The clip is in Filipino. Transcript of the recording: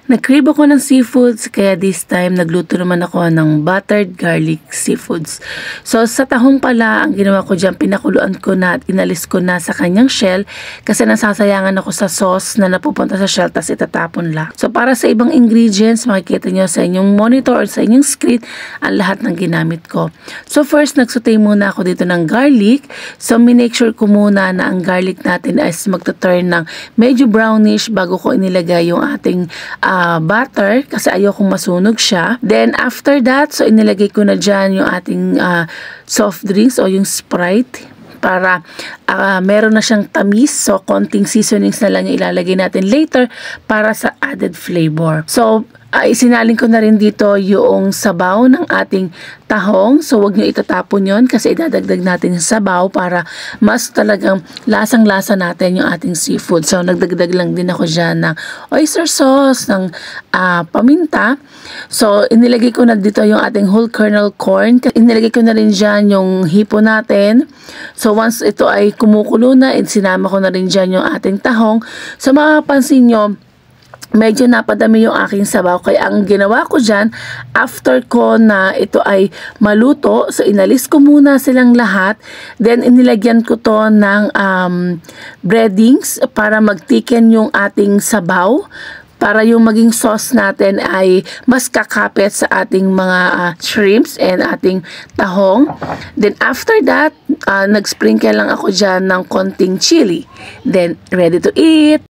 Nag-crave ako ng seafoods, kaya this time nagluto naman ako ng buttered garlic seafoods. So sa tahong pala, ang ginawa ko dyan, pinakuluan ko na at inalis ko na sa kanyang shell kasi nasasayangan ako sa sauce na napupunta sa shell tas itatapon lang. So para sa ibang ingredients, makikita nyo sa inyong monitor or sa inyong screen ang lahat ng ginamit ko. So first, nagsaute muna ako dito ng garlic. So minake sure ko muna na ang garlic natin ay magta-turn ng medyo brownish bago ko inilagay yung ating butter kasi ayokong masunog siya. Then after that, so inilagay ko na dyan yung ating soft drinks o yung Sprite para meron na siyang tamis. So konting seasonings na lang yung ilalagay natin later para sa added flavor. So isinalin ko na rin dito yung sabaw ng ating tahong. So wag nyo itatapon yon kasi idadagdag natin yung sabaw para mas talagang lasang-lasa natin yung ating seafood. So nagdagdag lang din ako dyan ng oyster sauce, ng paminta. So inilagay ko na dito yung ating whole kernel corn. Inilagay ko na rin dyan yung hipo natin. So once ito ay kumukulo na, sinama ko na rin dyan yung ating tahong. So makapansin nyo, medyo napadami yung aking sabaw. Kaya ang ginawa ko dyan, after ko na ito ay maluto, so inalis ko muna silang lahat. Then inilagyan ko to ng breadings para magtiken yung ating sabaw, para yung maging sauce natin ay mas kakapit sa ating mga shrimps and ating tahong. Then after that, nag-sprinkle lang ako dyan ng konting chili. Then ready to eat!